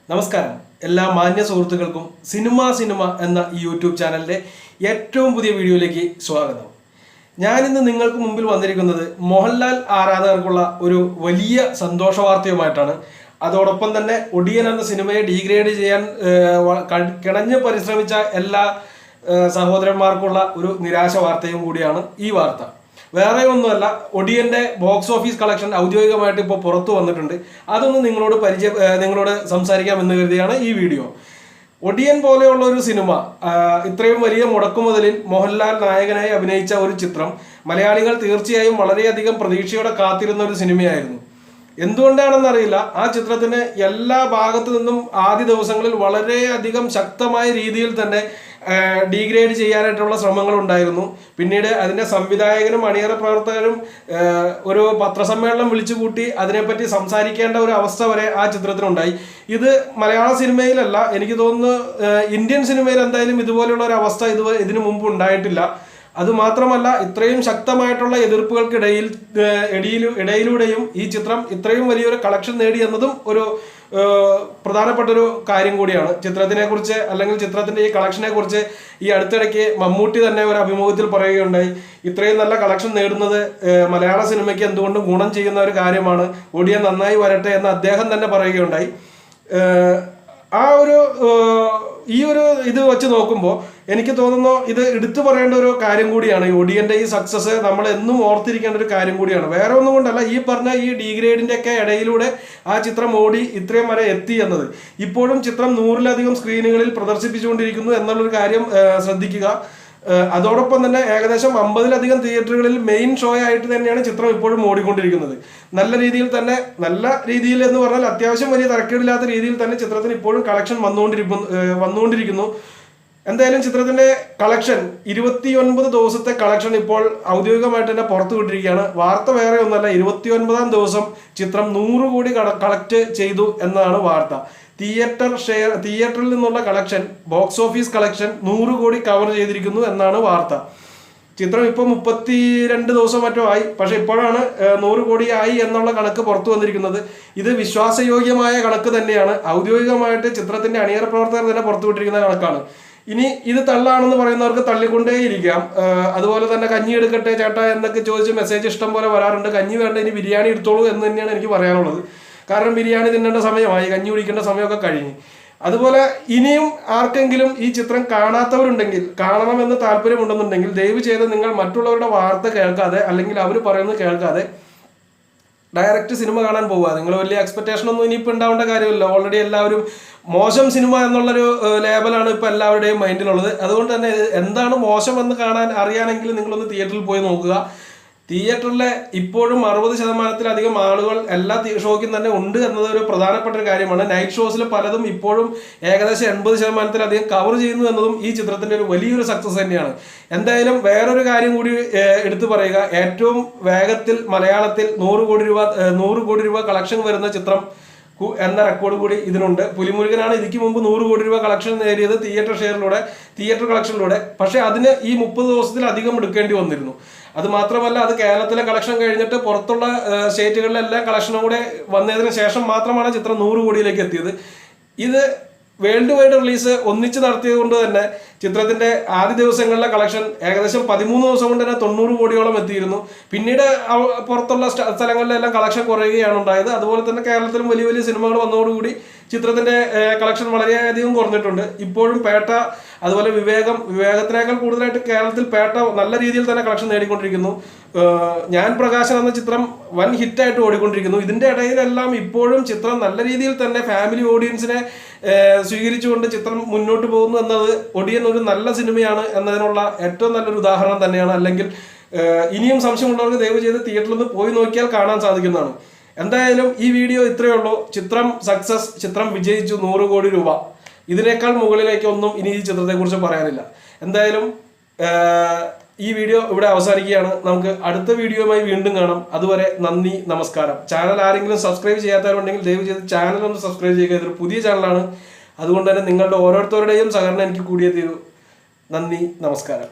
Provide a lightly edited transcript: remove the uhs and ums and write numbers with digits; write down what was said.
നമസ്കാരം എല്ലാ മാന്യ സുഹൃത്തുക്കൾക്കും സിനിമ എന്ന ഈ യൂട്യൂബ് ചാനലിൻ്റെ ഏറ്റവും പുതിയ വീഡിയോയിലേക്ക് സ്വാഗതം. ഞാനിന്ന് നിങ്ങൾക്ക് മുമ്പിൽ വന്നിരിക്കുന്നത് മോഹൻലാൽ ആരാധകർക്കുള്ള ഒരു വലിയ സന്തോഷ വാർത്തയുമായിട്ടാണ്. അതോടൊപ്പം തന്നെ ഒടിയൻ എന്ന സിനിമയെ ഡീഗ്രേഡ് ചെയ്യാൻ കിണഞ്ഞ് പരിശ്രമിച്ച എല്ലാ സഹോദരന്മാർക്കുള്ള ഒരു നിരാശ വാർത്തയും കൂടിയാണ് ഈ വാർത്ത. വേറെ ഒന്നുമല്ല, ഒടിയന്റെ ബോക്സ് ഓഫീസ് കളക്ഷൻ ഔദ്യോഗികമായിട്ട് ഇപ്പോൾ പുറത്തു വന്നിട്ടുണ്ട്. അതൊന്ന് നിങ്ങളോട് സംസാരിക്കാമെന്ന് കരുതിയാണ് ഈ വീഡിയോ. ഒടിയൻ പോലെയുള്ള ഒരു സിനിമ, ഇത്രയും വലിയ മുടക്കുമുതലിൽ മോഹൻലാൽ നായകനായി അഭിനയിച്ച ഒരു ചിത്രം മലയാളികൾ തീർച്ചയായും വളരെയധികം പ്രതീക്ഷയോടെ കാത്തിരുന്ന ഒരു സിനിമയായിരുന്നു. എന്തുകൊണ്ടാണെന്നറിയില്ല, ആ ചിത്രത്തിന് എല്ലാ ഭാഗത്തു നിന്നും ആദ്യ ദിവസങ്ങളിൽ വളരെയധികം ശക്തമായ രീതിയിൽ തന്നെ ഡീഗ്രേഡ് ചെയ്യാനായിട്ടുള്ള ശ്രമങ്ങൾ ഉണ്ടായിരുന്നു. പിന്നീട് അതിൻ്റെ സംവിധായകനും അണിയറ പ്രവർത്തകരും ഒരു പത്രസമ്മേളനം വിളിച്ചു കൂട്ടി അതിനെപ്പറ്റി സംസാരിക്കേണ്ട ഒരു അവസ്ഥ വരെ ആ ചിത്രത്തിനുണ്ടായി. ഇത് മലയാള സിനിമയിലല്ല, എനിക്ക് തോന്നുന്നു ഇന്ത്യൻ സിനിമയിൽ എന്തായാലും ഇതുപോലെയുള്ള ഒരു അവസ്ഥ ഇതിനു മുമ്പ് ഉണ്ടായിട്ടില്ല. അതുമാത്രമല്ല, ഇത്രയും ശക്തമായിട്ടുള്ള ഇടയിലൂടെയും ഈ ചിത്രം ഇത്രയും വലിയൊരു കളക്ഷൻ നേടി എന്നതും ഒരു പ്രധാനപ്പെട്ടൊരു കാര്യം കൂടിയാണ്. ചിത്രത്തിനെ കുറിച്ച് അല്ലെങ്കിൽ ചിത്രത്തിന്റെ ഈ കളക്ഷനെ കുറിച്ച് ഈ അടുത്തിടയ്ക്ക് മമ്മൂട്ടി തന്നെ ഒരു അഭിമുഖത്തിൽ പറയുകയുണ്ടായി. ഇത്രയും നല്ല കളക്ഷൻ നേടുന്നത് മലയാള സിനിമയ്ക്ക് എന്തുകൊണ്ടും ഗുണം ചെയ്യുന്ന ഒരു കാര്യമാണ്, ഒടിയൻ നന്നായി വരട്ടെ എന്ന് അദ്ദേഹം തന്നെ പറയുകയുണ്ടായി. ഈ ഒരു ഇത് വെച്ച് നോക്കുമ്പോൾ എനിക്ക് തോന്നുന്നു ഇത് എടുത്തു പറയേണ്ട ഒരു കാര്യം കൂടിയാണ്. ഈ ഒടിയന്റെ ഈ സക്സസ് നമ്മൾ എന്നും ഓർത്തിരിക്കേണ്ട ഒരു കാര്യം കൂടിയാണ്. വേറെ ഒന്നും കൊണ്ടല്ല, ഈ പറഞ്ഞ ഈ ഡീഗ്രേഡിന്റെ ഒക്കെ ഇടയിലൂടെ ആ ചിത്രം ഓടി ഇത്രയും വരെ എത്തി എന്നത്. ഇപ്പോഴും ചിത്രം 100-ലധികം സ്ക്രീനുകളിൽ പ്രദർശിപ്പിച്ചുകൊണ്ടിരിക്കുന്നു എന്നുള്ളൊരു കാര്യം ശ്രദ്ധിക്കുക. അതോടൊപ്പം തന്നെ ഏകദേശം 50-ലധികം തിയേറ്ററുകളിൽ മെയിൻ ഷോ ആയിട്ട് തന്നെയാണ് ചിത്രം ഇപ്പോഴും ഓടിക്കൊണ്ടിരിക്കുന്നത്. നല്ല രീതിയിൽ എന്ന് പറഞ്ഞാൽ അത്യാവശ്യം വലിയ തരക്കേടില്ലാത്ത രീതിയിൽ തന്നെ ചിത്രത്തിന് ഇപ്പോഴും കളക്ഷൻ വന്നുകൊണ്ടിരിക്കുന്നു. എന്തായാലും ചിത്രത്തിന്റെ കളക്ഷൻ 29 ദിവസത്തെ കളക്ഷൻ ഇപ്പോൾ ഔദ്യോഗികമായിട്ട് തന്നെ പുറത്തു വിട്ടിരിക്കുകയാണ്. വാർത്ത വേറെ ഒന്നല്ല, 29-ാം ദിവസം ചിത്രം 100 കോടി കളക്ട് ചെയ്തു എന്നാണ് വാർത്ത. തിയേറ്ററിൽ നിന്നുള്ള കളക്ഷൻ, ബോക്സ് ഓഫീസ് കളക്ഷൻ 100 കോടി കവർ ചെയ്തിരിക്കുന്നു എന്നാണ് വാർത്ത. ചിത്രം ഇപ്പോൾ 32 ദിവസം മറ്റോ ആയി, പക്ഷെ ഇപ്പോഴാണ് 100 കോടി ആയി എന്നുള്ള കണക്ക് പുറത്തു വന്നിരിക്കുന്നത്. ഇത് വിശ്വാസയോഗ്യമായ കണക്ക് തന്നെയാണ്. ഔദ്യോഗികമായിട്ട് ചിത്രത്തിന്റെ അണിയറ പ്രവർത്തകർ തന്നെ പുറത്തുവിട്ടിരിക്കുന്ന കണക്കാണ്. ഇനി ഇത് തള്ളാണെന്ന് പറയുന്നവർക്ക് തള്ളിക്കൊണ്ടേയിരിക്കാം. അതുപോലെ തന്നെ കഞ്ഞി എടുക്കട്ടെ ചേട്ടാ എന്നൊക്കെ ചോദിച്ച് മെസ്സേജ് ഇഷ്ടം പോലെ വരാറുണ്ട്. കഞ്ഞി വേണ്ട, ഇനി ബിരിയാണി എടുത്തോളൂ എന്ന് തന്നെയാണ് എനിക്ക് പറയാനുള്ളത്. കാരണം ബിരിയാണി തിന്നേണ്ട സമയമായി, കഞ്ഞി കുടിക്കേണ്ട സമയമൊക്കെ കഴിഞ്ഞു. അതുപോലെ ഇനിയും ആർക്കെങ്കിലും ഈ ചിത്രം കാണാത്തവരുണ്ടെങ്കിൽ, കാണണമെന്ന് താല്പര്യമുണ്ടെന്നുണ്ടെങ്കിൽ ദയവ് ചെയ്ത് നിങ്ങൾ മറ്റുള്ളവരുടെ വാർത്ത കേൾക്കാതെ അല്ലെങ്കിൽ അവർ പറയുന്നത് കേൾക്കാതെ ഡയറക്റ്റ് സിനിമ കാണാൻ പോവുക. നിങ്ങൾ വലിയ എക്സ്പെക്ടേഷൻ ഒന്നും ഇനിയിപ്പോൾ ഉണ്ടാവേണ്ട കാര്യമില്ല. ഓൾറെഡി എല്ലാവരും മോശം സിനിമ എന്നുള്ളൊരു ലേബലാണ് ഇപ്പോൾ എല്ലാവരുടെയും മൈൻഡിലുള്ളത്. അതുകൊണ്ട് തന്നെ എന്താണ് മോശം എന്ന് അറിയാനെങ്കിൽ നിങ്ങളൊന്ന് തിയേറ്ററിൽ പോയി നോക്കുക. തിയേറ്ററിലെ ഇപ്പോഴും 60%-ലധികം ആളുകൾ എല്ലാ ഷോയ്ക്കും തന്നെ ഉണ്ട് എന്നത് ഒരു പ്രധാനപ്പെട്ട ഒരു കാര്യമാണ്. നൈറ്റ് ഷോസിൽ പലതും ഇപ്പോഴും ഏകദേശം 80%-ലധികം കവർ ചെയ്യുന്നു എന്നതും ഈ ചിത്രത്തിന്റെ ഒരു വലിയൊരു സക്സസ് തന്നെയാണ്. എന്തായാലും വേറൊരു കാര്യം കൂടി എടുത്തു പറയുക, ഏറ്റവും വേഗത്തിൽ മലയാളത്തിൽ 100 കോടി രൂപ കളക്ഷൻ വരുന്ന ചിത്രം എന്ന റെക്കോർഡ് കൂടി ഇതിനുണ്ട്. പുലിമുരുകനാണ് ഇതിക്ക് മുമ്പ് 100 കോടി രൂപ കളക്ഷൻ നേടിയത് തിയേറ്റർ കളക്ഷനിലൂടെ. പക്ഷെ അതിന് ഈ 30 ദിവസത്തിലധികം എടുക്കേണ്ടി വന്നിരുന്നു. അത് മാത്രമല്ല, അത് കേരളത്തിലെ കളക്ഷൻ കഴിഞ്ഞിട്ട് പുറത്തുള്ള സ്റ്റേറ്റുകളിലെല്ലാം കളക്ഷനും കൂടെ വന്നതിന് ശേഷം മാത്രമാണ് ചിത്രം 100 കോടിയിലേക്ക് എത്തിയത്. ഇത് വേൾഡ് വൈഡ് റിലീസ് ഒന്നിച്ച് നടത്തിയത് കൊണ്ട് തന്നെ ചിത്രത്തിന്റെ ആദ്യ ദിവസങ്ങളിലെ കളക്ഷൻ ഏകദേശം 13 ദിവസം കൊണ്ട് തന്നെ 90 കോടിയോളം എത്തിയിരുന്നു. പിന്നീട് പുറത്തുള്ള സ്ഥലങ്ങളിലെല്ലാം കളക്ഷൻ കുറയുകയാണ് ഉണ്ടായത്. അതുപോലെ തന്നെ കേരളത്തിലും വലിയ വലിയ സിനിമകൾ വന്നതോടുകൂടി ചിത്രത്തിന്റെ കളക്ഷൻ വളരെയധികം കുറഞ്ഞിട്ടുണ്ട്. ഇപ്പോഴും പേട്ട, അതുപോലെ വിവേകത്തിനേക്കാൾ കൂടുതലായിട്ട് കേരളത്തിൽ പേട്ട നല്ല രീതിയിൽ തന്നെ കളക്ഷൻ നേടിക്കൊണ്ടിരിക്കുന്നു. ഞാൻ പ്രകാശൻ എന്ന ചിത്രം വൻ ഹിറ്റായിട്ട് ഓടിക്കൊണ്ടിരിക്കുന്നു. ഇതിന്റെ ഇടയിലെല്ലാം ഇപ്പോഴും ചിത്രം നല്ല രീതിയിൽ തന്നെ ഫാമിലി ഓഡിയൻസിനെ സ്വീകരിച്ചുകൊണ്ട് ചിത്രം മുന്നോട്ട് പോകുന്നു എന്നത് ഒടിയൻ ഒരു നല്ല സിനിമയാണ് എന്നതിനുള്ള ഏറ്റവും നല്ലൊരു ഉദാഹരണം തന്നെയാണ്. അല്ലെങ്കിൽ ഇനിയും സംശയമുള്ളവർക്ക് ദയവ് ചെയ്ത് തിയേറ്ററിൽ നിന്ന് പോയി നോക്കിയാൽ കാണാൻ സാധിക്കുന്നതാണ്. എന്തായാലും ഈ വീഡിയോ ഇത്രയേ ഉള്ളൂ. ചിത്രം സക്സസ്, ചിത്രം വിജയിച്ചു, 100 കോടി രൂപ. ഇതിനേക്കാൾ മുകളിലേക്കൊന്നും ഇനി ഈ ചിത്രത്തെക്കുറിച്ച് പറയാനില്ല. എന്തായാലും ഈ വീഡിയോ ഇവിടെ അവസാനിക്കുകയാണ്. നമുക്ക് അടുത്ത വീഡിയോയുമായി വീണ്ടും കാണാം. അതുവരെ നന്ദി, നമസ്കാരം. ചാനൽ ആരെങ്കിലും സബ്സ്ക്രൈബ് ചെയ്യാത്തവരുണ്ടെങ്കിൽ ദയവ് ചെയ്ത് ചാനൽ ഒന്ന് സബ്സ്ക്രൈബ് ചെയ്യുക. ഇതൊരു പുതിയ ചാനലാണ്. അതുകൊണ്ട് തന്നെ നിങ്ങളുടെ ഓരോരുത്തരുടെയും സഹകരണം എനിക്ക് കൂടിയേ തീരൂ. നന്ദി, നമസ്കാരം.